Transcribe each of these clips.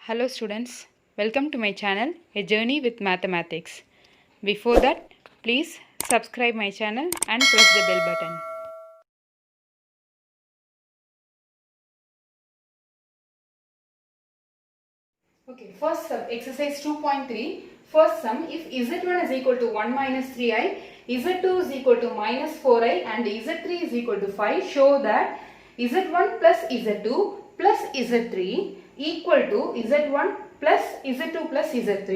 Hello students, welcome to my channel, A Journey with Mathematics. Before that, please subscribe my channel and press the bell button. Okay, first sum, exercise 2.3. First sum, if Z1 is equal to 1 minus 3i, Z2 is equal to minus 4i and Z3 is equal to 5, show that Z1 plus Z2 plus Z3 equal to Z1 plus Z2 plus Z3.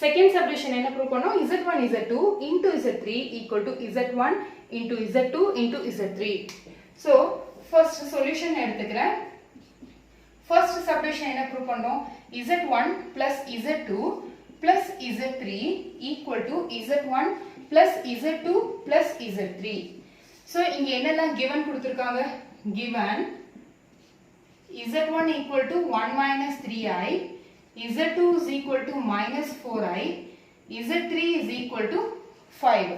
Second subdivision என்ன prove பண்ணோம் Z1 Z2 into Z3 equal to Z1 into Z2 into Z3. So first solution எடுத்துக்கிறேன். First subdivision என்ன prove பண்ணோம் Z1 plus Z2 plus Z3 equal to Z1 plus Z2 plus Z3. So இங்க என்னெல்லாம் given கொடுத்திருக்காங்க given Z1 equal to 1 minus 3i, Z2 is equal to minus 4i, Z3 is equal to 5.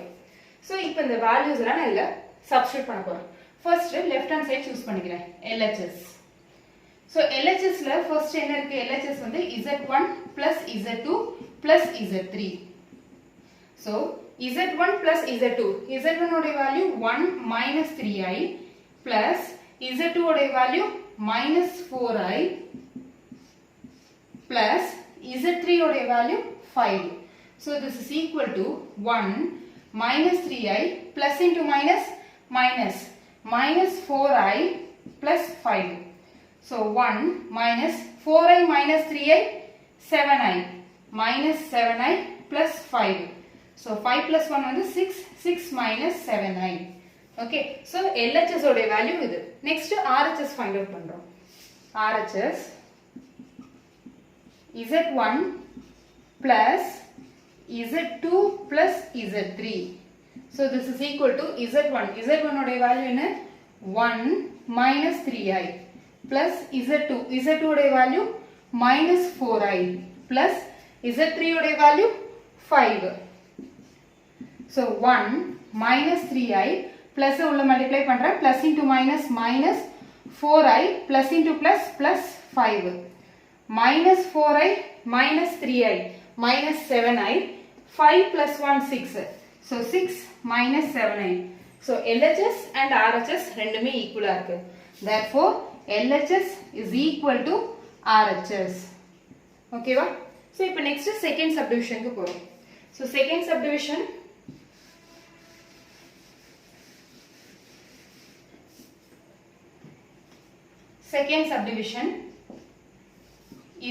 So இப்போ இந்த values எல்லாம் நான் இல்ல substitute பண்ண போறேன். First left hand side choose பண்ணிக்கிறேன் LHS. So LHS ல first என்ன இருக்கு LHS வந்து Z1 plus Z2 plus Z3. So Z1 plus Z2, Z1 உடைய value 1 minus 3i plus Z2 உடைய value minus 4i plus Z3 உடைய value 5. So this is equal to 1 minus 3i plus into minus minus minus 4i plus 5. So 1 minus 4i minus 3i 7i minus 7i plus 5. So 5 plus 1 வந்து 6, 6 minus 7i. Okay, so LHS உடைய value இது. Next RHS find out பண்றோம். RHS Z1 plus Z2 plus Z3. So this is equal to Z1. Z1 உடைய value என்ன 1 minus 3i plus Z2. Z2 உடைய value minus 4i plus Z3 உடைய value 5. So 1 minus 3i plus உள்ள multiply பண்றேன் plus into minus minus 4i plus into plus plus 5 minus 4i minus 3i minus 7i 5 plus 1 6. So 6 minus 7i. So LHS and RHS ரெண்டுமே equal இருக்கு. Therefore LHS is equal to RHS. Okay வா? So இப்போ next second subdivision க்கு போறோம். So second subdivision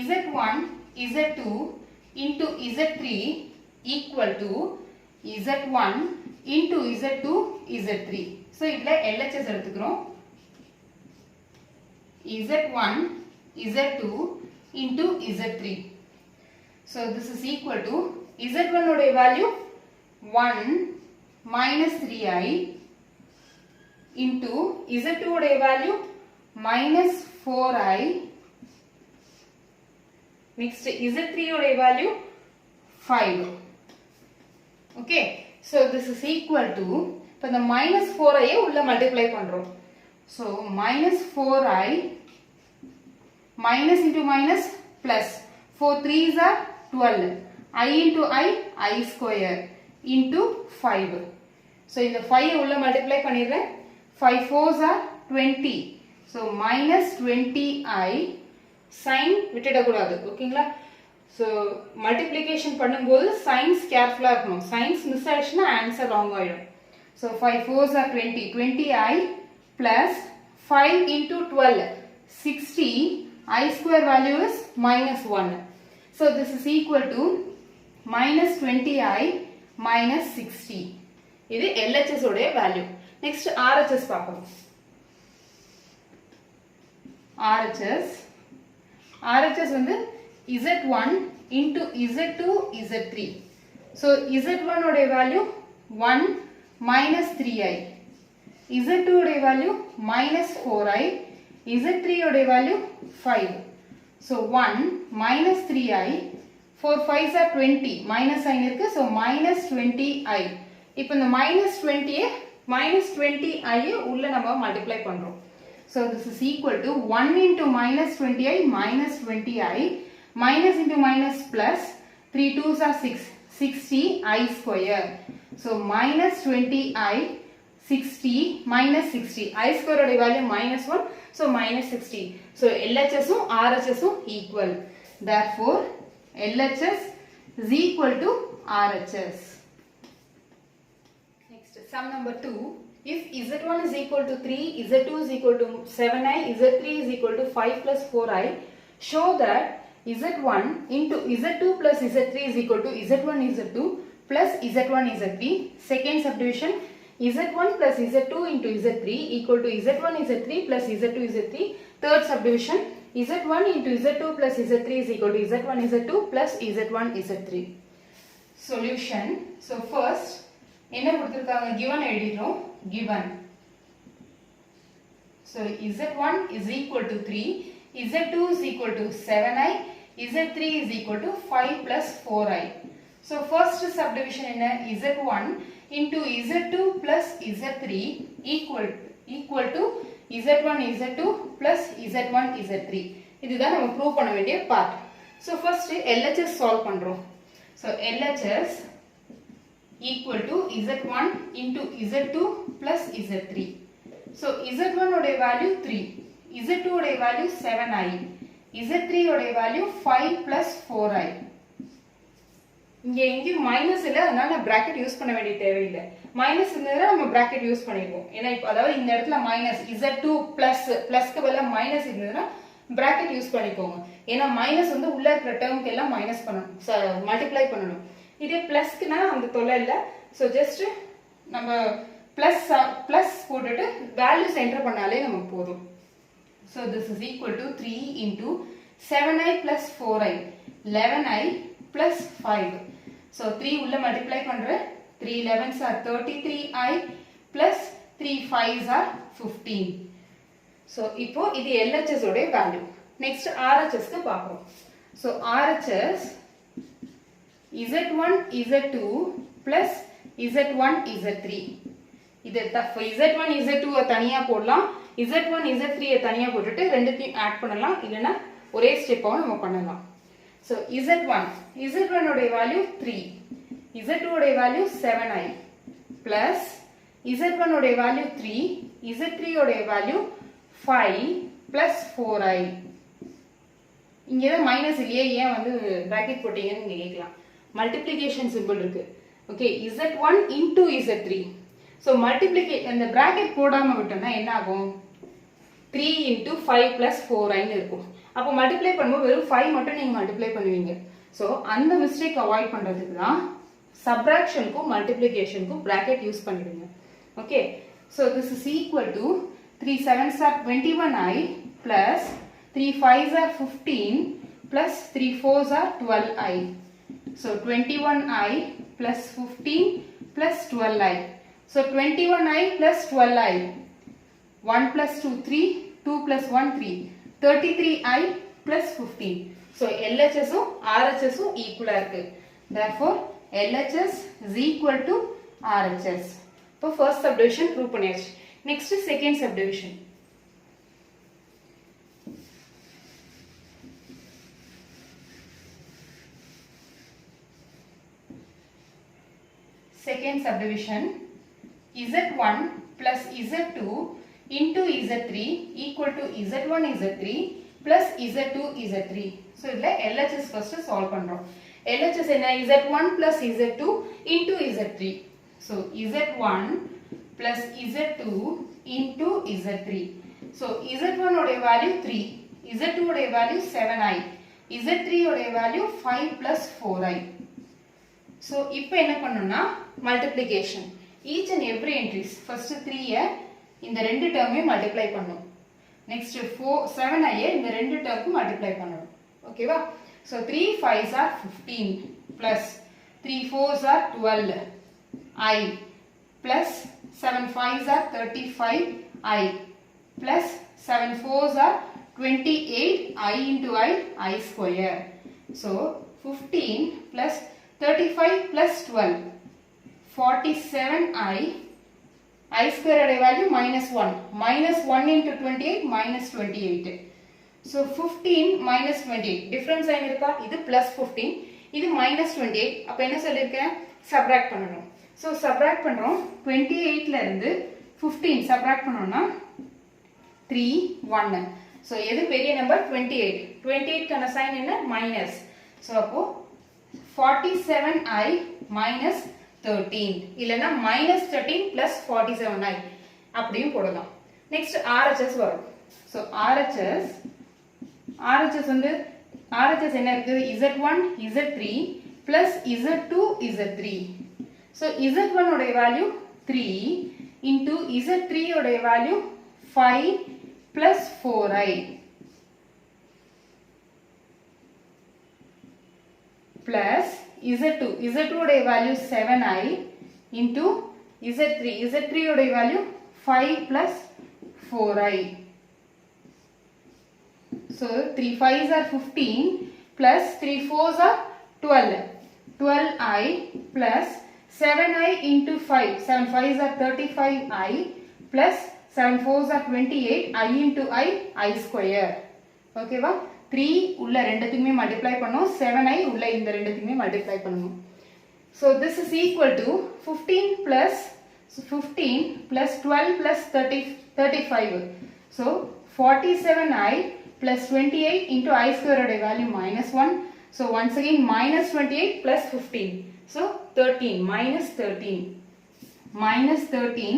Z1 Z2 into Z3 equal to Z1 into Z2 Z3. So இதுல LHS எடுத்துக்கிறோம் Z1 Z2 into Z3. So this is equal to Z1 உடைய value 1 minus 3i into Z2 உடைய value minus 4i. Next Z3 உடைய value 5. Okay, so this is equal to இப்போ இந்த minus 4i உள்ள multiply பண்றோம். So minus 4i minus into minus plus 4 3s are 12 I into I square into 5. So இந்த 5 உள்ள multiply பண்ணிடுறேன் 5 4s are 20. So minus 20i sin விட்டுடக்கூடாது ஓகேங்களா. So multiplication பண்ணும்போது signs careful இருக்கணும். signs miss ஆயிடுச்சுனா answer wrong ஆயிடும். So 5 4s are 20. 20i plus 5 into 12 60. I square value is minus 1. So this is equal to minus 20i minus 60. இது LHS உடைய value. Next RHS பார்ப்போம். RHS வந்து Z1 into Z2 Z3. So Z1 உடைய value 1 minus 3i, Z2 உடைய value minus 4i, Z3 உடைய value 5. So 1 minus 3i, 4 5s are 20, minus sign இருக்கு, so minus 20i. இப்போ இந்த minus 20 minus 20i உள்ள நம்ம multiply பண்றோம். So this is equal to 1 into minus 20i minus 20i minus into minus plus 3 2s are 6 60i square. So minus 20i 60 minus 60 I square oda value minus 1, so minus 60. So LHS um RHS um equal. Therefore LHS is equal to RHS. Next, sum number 2. If Z1 is equal to 3, Z2 is equal to 7i, Z3 is equal to 5 plus 4i, show that Z1 into Z2 plus Z3 is equal to Z1 Z2 plus Z1 Z3. Second subdivision, Z1 plus Z2 into Z3 equal to Z1 Z3 plus Z2 Z3. Third subdivision, Z1 into Z2 plus Z3 is equal to Z1 Z2 plus Z1 Z3. Solution. So first, என்ன கொடுத்திருக்காங்க, given எழுதிறோம். Given. So Z1 is equal to 3, Z2 is equal to 7i, Z3 is equal to 5 plus 4i. So first subdivision என்ன, Z1 into Z2 plus Z3 equal to Z1 Z2 plus Z1 Z3. இதுதான் நம்ம prove பண்ண வேண்டிய part. So first LHS solve பண்றோம். So LHS equal to Z1 into Z2 plus Z3. So Z1 உடைய value 3, Z2 உடைய value 7i, Z3 உடைய value 5 plus 4i. இங்க எங்கேயும் மைனஸ் இல்லை, அதனால நான் பிராக்கெட் யூஸ் பண்ண வேண்டிய தேவையில்லை. மைனஸ் இருந்ததுன்னா நம்ம பிராக்கெட் யூஸ் பண்ணிடுவோம். ஏன்னா இப்போ அதாவது இந்த இடத்துல மைனஸ் Z2 பிளஸ் பிளஸ்க்கு பதிலாக மைனஸ் இருந்ததுன்னா பிராக்கெட் யூஸ் பண்ணிக்கோங்க. ஏன்னா மைனஸ் வந்து உள்ள இருக்கிற டேர்முக்கு எல்லாம் மைனஸ் பண்ணணும், மல்டிப்ளை பண்ணணும். இதே பிளஸ்க்குனா அந்த தொல்லை இல்லை. ஸோ ஜஸ்ட் நம்ம பிளஸ் போட்டுட்டு வேல்யூஸ் என்டர் பண்ணாலே நமக்கு போதும். So this is equal to 3 into 7i plus 4i 11i plus 5. So 3 உள்ள மல்டிப்ளை பண்ணுறேன். 3 11s are 33i plus 3 5s are 15. So இப்போ இது LHS உடைய வேல்யூ. நெக்ஸ்ட் RHSக்கு பார்ப்போம். So RHS Z1 Z2 plus Z1 Z3. இது Z1 Z2 தனியா போடலாம், Z1 Z3 தனியா போட்டுட்டு ரெண்டுத்தையும் ஆட் பண்ணலாம், இல்லைன்னா ஒரே ஸ்டெப்பாவும் நம்ம பண்ணலாம். So Z1 உடைய வேல்யூ 3, Z2 உடைய வேல்யூ 7i plus Z1 உடைய வேல்யூ 3, Z3 உடைய வேல்யூ 5 plus 4i. இங்க தான் மைனஸ் இல்லையே, ஏன் வந்து பிராக்கெட் போட்டீங்கன்னு நீங்க கேட்கலாம். மல்டிப்ளிகேஷன் சிம்பிள் இருக்கு. Okay, Z1 into Z3. So இந்த பிராக்கெட் போடாம விட்டோம்னா என்ன ஆகும், 3 into 5 plus 4i இருக்கும். அப்போ மல்டிப்ளை பண்ணும்போது வெறும் 5 மட்டும் நீங்க மல்டிப்ளை பண்ணுவீங்க. ஸோ அந்த மிஸ்டேக் அவாய்ட் பண்றதுக்கு தான் சப்ராக்ஷனுக்கும் மல்டிப்ளிகேஷனுக்கும் பிராக்கெட் யூஸ் பண்ணிடுங்க. Okay, so this is equal to 3 7s are 21i plus 3 5s are 15 plus 3 4s are 12i. So 21i plus 15 plus 12i. So 21i plus 12i. 1 plus 2 3, 2 plus 1 3. 33i plus 15. So LHS um RHS um equal இருக்கு. Therefore LHS is equal to RHS. இப்போ first subdivision prove பண்ணியாச்சு. Next second subdivision. Second subdivision, Z1 plus Z2 into Z3 equal to Z1 Z3 plus Z2 Z3. So இதுல LHS first solve பண்றோம். LHS என்ன, Z1 plus Z2 into Z3. So Z1 plus Z2 into Z3. So Z1 உடைய value 3, Z2 உடைய value 7i, Z3 உடைய value 5 plus 4i. So இப்போ என்ன பண்ணணும்னா multiplication. Each and every entries. First 3 இந்த ரெண்டு டேர்மையும் மல்டிப்ளை பண்ணணும். நெக்ஸ்ட் 7i இந்த ரெண்டு டேர்முக்கும் மல்டிப்ளை பண்ணணும். ஓகேவா? So 3 5s are 15 plus 3 4s are 12i plus 7 5s are 35i plus 7 4s are 28i into I square. So 15 plus 35 plus 12, 47i I square உடைய value minus 1. Minus 1 into 28 minus 28. So 15 minus 28. Difference sign இருக்கா? இது plus 15. இது minus 28. அப்ப என்ன சொல்லிருக்கேன்? Subtract பண்ணணும். So subtract பண்றோம். 28ல இருந்து 15 subtract பண்ணோம்னா 3, 1. So எது பெரிய number? 28. 28 கான sign என்ன? Minus. So அப்போ 47i minus 13. இல்லனா minus 13 plus 47i. அப்படியும் போடலாம். Next RHS வரும். So RHS வந்து RHS என்ன இருக்கு? Z1, Z3 plus Z2, Z3. So Z1 உடைய value 3 into Z3 உடைய value 5 plus 4i plus Z2 உடைய value 7i into Z3 உடைய value 5 plus 4i. So 3 5s are 15 plus 3 4s are 12. 12i plus 7i into 5. 7 5s are 35i plus 7 4s are 28. I into I square. Okay va? 3 உள்ள ரெண்டுத்துக்குமே multiply பண்ணோம். 7i உள்ள இந்த ரெண்டுத்துக்குமே multiply பண்ணோம். So this is equal to 15 plus 12 plus 35. So 47i plus 28 into I square value minus 1. So once again minus 28 plus 15. So 13 minus 13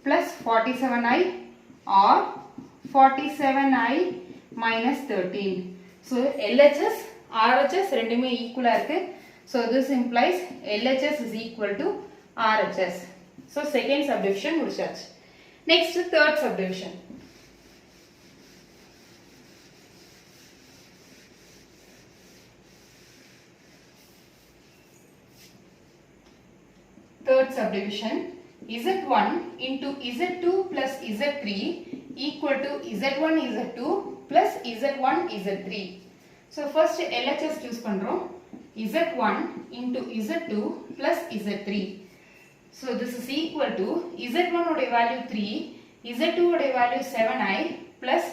plus 47i or 47i minus 13. So LHS RHS ரெண்டுமே ஈக்குவலா இருக்கு. So this implies LHS is equal to RHS. So second subdivision முடிச்சாச்சு. Next third subdivision. Third subdivision, Z1 into Z2 plus Z3 equal to Z1 Z2 plus Z1 Z3. So first LHS choose பண்றோம். Z1 into Z2 plus Z3. So this is equal to Z1 உடைய value 3, Z2 உடைய value 7i plus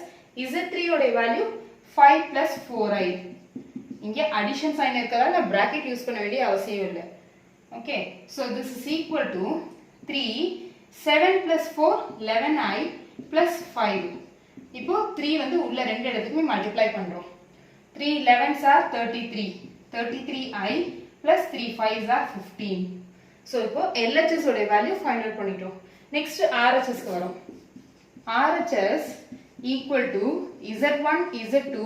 Z3 உடைய value 5 plus 4i. இங்க addition sign இருக்கதால bracket use பண்ண வேண்டிய அவசியம் இல்லை. Okay, so this is equal to 3, 7 plus 4, 11i plus 5. இப்போ 3 வந்து உள்ள ரெண்டு இடத்துக்குமே multiply பண்றோம். 3 11s are 33. 33i plus 3 5s are 15. So இப்போ LHS உடைய value find out பண்ணிட்டோம். Next RHS க்கு வரோம். RHS equal to Z1 Z2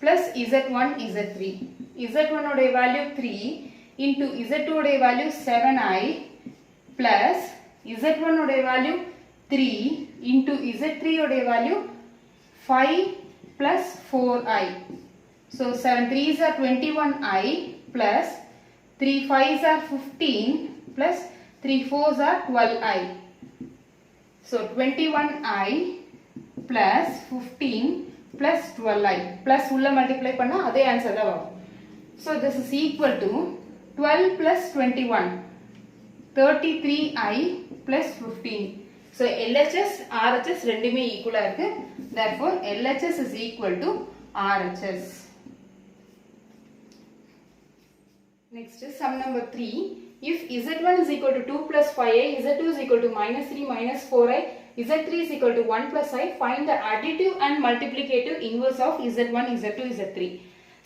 plus Z1 Z3. Z1 உடைய value 3 into Z2 உடைய value 7i plus Z1 உடைய value 3 into Z3 உடைய value 5 plus 4i. So 7 3s are 21i plus 3 5s are 15 plus 3 4s are 12i. So 21i plus 15 plus 12i plus உள்ள multiply பண்ணா அதே answer தான் வரும். So this is equal to 12 plus 21, 33i plus 15. So LHS, RHS ரெண்டுமே ஈக்குவலா இருக்கு. Therefore LHS is equal to RHS. Next sum number 3. If Z1 is equal to 2 plus 5i, Z2 is equal to minus 3 minus 4i, Z3 is equal to 1 plus I, find the additive and multiplicative inverse of Z1, Z2, Z3.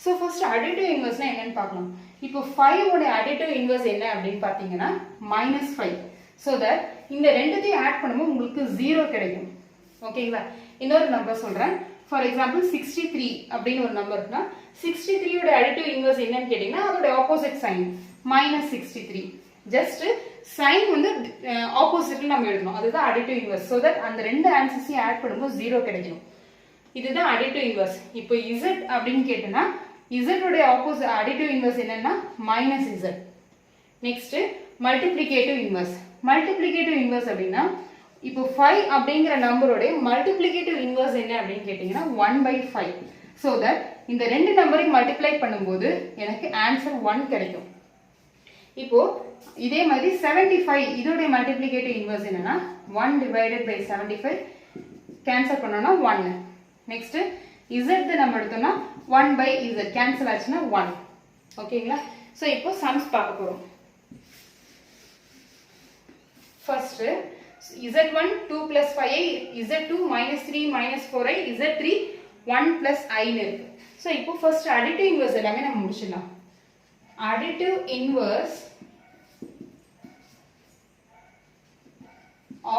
So first additive inverse என்னன்னு பார்க்கலாம். இப்போ 5 ஓட additive inverse என்ன அப்படினு பாத்தீங்கன்னா -5. So that இந்த ரெண்டுத்தையும் add பண்ணும்போது உங்களுக்கு 0 கிடைக்கும். ஓகேங்களா? இன்னொரு நம்பர் சொல்றேன். For example 63 அப்படின ஒரு நம்பர் இருக்குனா 63 ஓட additive inverse என்னன்னு கேட்டிங்கனா அதோட opposite sign -63. Just sign வந்து oppositeல நம்ம எழுதணும். அதுதான் additive inverse. So that அந்த ரெண்டு ஆன்சர்ஸையும் ஆட் பண்ணும்போது 0 கிடைக்கும். இதுதான் additive inverse. இப்போ z அப்படினு கேட்டனா z உடைய opposite additive inverse என்னன்னா -z. Next multiplicative inverse. Multiplicative inverse அப்படினா இப்போ 5 அப்படிங்கற நம்பரோட multiplicative inverse என்ன அப்படினு கேட்டிங்கனா 1/5. So that இந்த ரெண்டு நம்பரை மல்டிப்ளை பண்ணும்போது எனக்கு ஆன்சர் 1 கிடைக்கும். இப்போ இதே மாதிரி 75 இதோட மல்டிப்ளிகேட்டிவ் இன்வர்ஸ் என்னன்னா 1 divided by 75 கேன்சல் பண்ணோம்னா 1. நெக்ஸ்ட் z நம்ம எடுத்தோம்னா 1 by z கேன்சல் ஆச்சுன்னா 1. ஓகேங்களா? சோ இப்போ சம்ஸ் பார்க்க போறோம். First z1 2 plus 5i, z2 minus 3 minus 4i, z3 1 plus i னு இருக்கு. சோ இப்போ ஃபர்ஸ்ட் அடிட்டிவ் இன்வர்ஸ் எல்லாமே நம்ம முடிச்சிடலாம். Additive inverse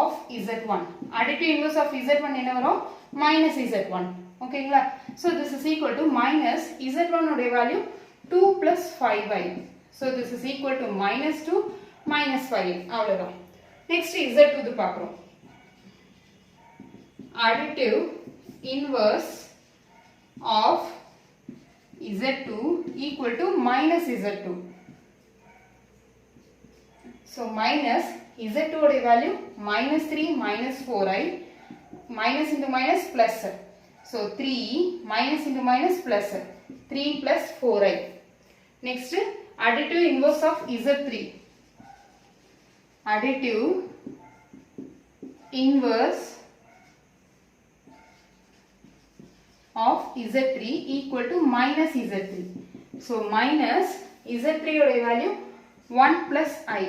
of z1. Additive inverse of z1 என்ன வரும்? minus z1. ஓகேங்களா? so this is equal to minus z1 உடைய value 2 plus 5i. so this is equal to minus 2 minus 5. அவ்வளவுதான். next z2 இது பார்க்கிறோம். additive inverse of z2 equal to minus z2. so minus z2 உடைய value minus 3 minus 4i, minus into minus plus. so 3 minus into minus plus 3 plus 4i. next additive inverse of z3. additive inverse of z3 equal to minus z3. so minus z3 உடைய value 1 plus i.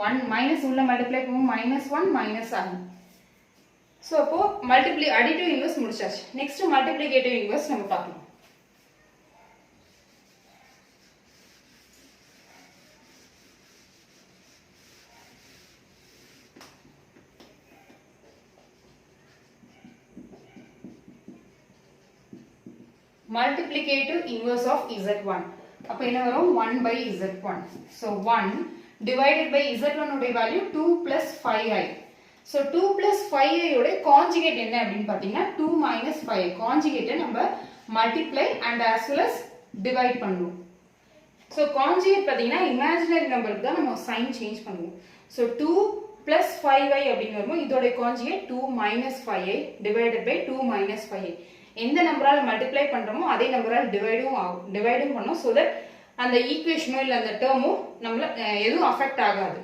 1 minus உள்ள multiply பண்ணும் minus 1 minus i. so அப்போ multiply additive inverse முடிச்சாச்சு. Next multiplicative inverse நம்ம பார்க்கலாம். multiplicative inverse of z1. அப்ப என்ன வரும்? 1 by z1. so 1 divided by z1 உடைய value 2 plus 5i. so 2 plus 5i உடைய conjugate என்ன அப்படினு பாத்தீங்கன்னா 2 minus 5. conjugate நம்ம multiply and as well as divide பண்ணுவோம். so conjugate பாத்தீங்கன்னா imaginary numberக்கு தான் நம்ம sign change பண்ணுவோம். so 2 plus 5i அப்படினு வரும்போது இதோட conjugate 2 minus 5i divided by 2 minus 5i. எந்த நம்பரால மல்டிப்ளை பண்றோமோ அதே நம்பரால டிவைடும் பண்ணோம். so that அந்த ஈக்குவேஷனோ இல்ல அந்த டேர்மோ நம்மள எதுவும் அஃபெக்ட் ஆகாது.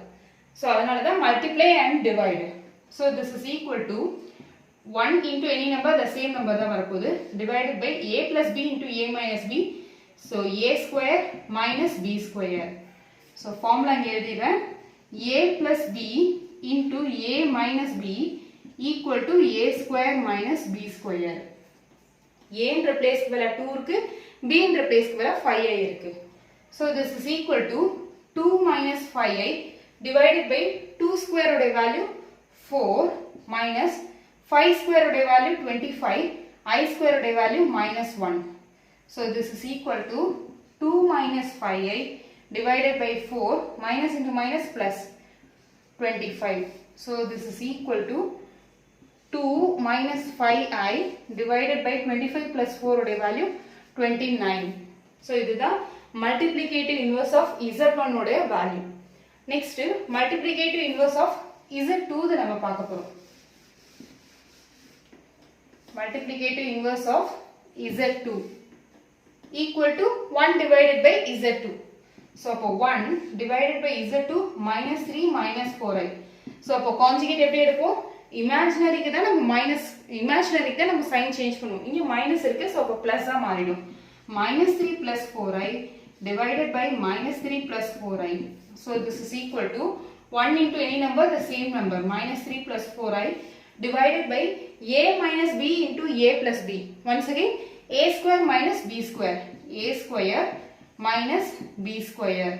so அதனால தான் multiply and divide. so this is equal to 1 into any number the same number தான் வரப்போகுது divided by a plus b into a minus b. so a square minus b square. so formula இங்க எழுதிறேன். a plus b into a minus b equal to a square minus b square. a என்ற பிளேஸ்க்கு பதிலா 2 இருக்கு, b என்ற பிளேஸ்க்கு பதிலா 5i இருக்கு. so this is equal to 2 minus 5i divided by 2 square உடைய value 4 minus 5 square உடைய value 25, I square உடைய value minus 1. so this is equal to 2 minus 5i divided by 4 minus into minus plus 25. so this is equal to 2 minus 5i divided by 25 plus 4 உடைய value 29. so இதுதான் multiplicative inverse of z1 உடைய value. next multiplicative inverse of z2 து நம்ம பார்க்க போறோம். multiplicative inverse of z2 equal to 1 divided by z2. so அப்போ 1 divided by z2 minus 3 minus 4i. so அப்போ conjugate எப்படி எடுப்போம்? இமேஜினரிக்கு தான் நம்ம மைனஸ், இமேஜினரிக்கு தான் நம்ம சைன் சேஞ்ச் பண்ணுவோம். இங்க மைனஸ் இருக்கு, சோ அப்ப பிளஸ் ஆ மாறிடும். minus 3 plus 4i divided by minus 3 plus 4i. so this is equal to 1 into any number the same number minus 3 plus 4i divided by a minus b into a plus b. once again a square minus b square. a square minus b square.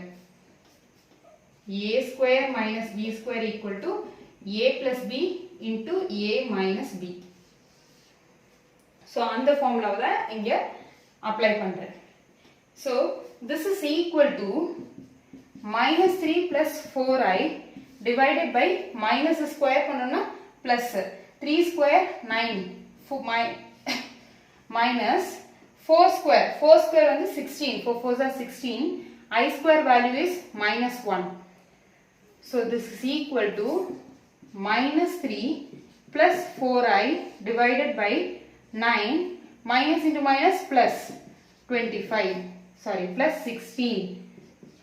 a square minus b square equal to a plus b into a minus b. so அந்த ஃபார்முலாவை இங்க apply பண்றேன். so this is equal to minus 3 plus 4i divided by minus square பண்ணோம்னா plus 3 square 9 minus 4 square. 4 square வந்து 16. 4 4s are 16. I square value is minus 1. so this is equal to minus 3 plus 4i divided by 9 minus into minus plus 25. sorry, plus 16.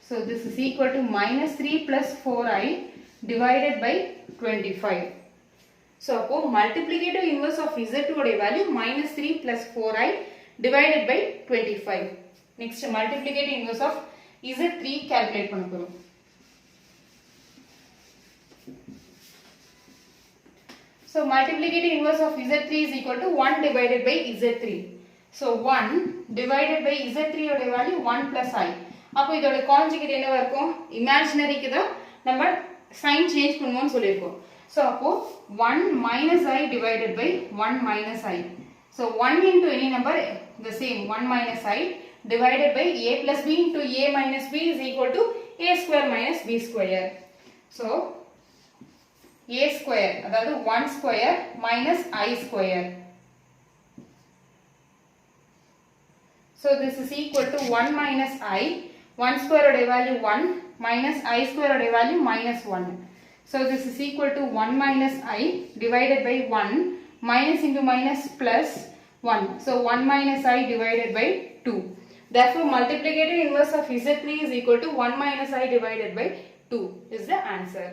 So this is equal to minus 3 plus 4i divided by 25. So அப்போ multiplicative inverse of Z2 உடைய value minus 3 plus 4i divided by 25. Next multiplicative inverse of Z3 calculate பண்ண போறோம். So multiplicative inverse of Z3 is equal to 1 divided by Z3. So 1 divided by Z3 உடைய value 1 plus i. அப்போ இதோட conjugate என்னவா இருக்கும்? இமேஜினரிக்கு தான் நம்ம sign change பண்ணுவோம்னு சொல்லியிருக்கோம். So அப்போ 1 minus i divided by 1 minus i. So 1 into any number the same 1 minus i divided by a plus b into a minus b is equal to a square minus b square. So a square அதாவது 1 square minus I square. So this is equal to 1 minus I. 1 square oda value 1 minus I square oda value minus 1. So this is equal to 1 minus I divided by 1 minus into minus plus 1. So 1 minus I divided by 2. Therefore multiplicative inverse of Z3 is equal to 1 minus I divided by 2 is the answer.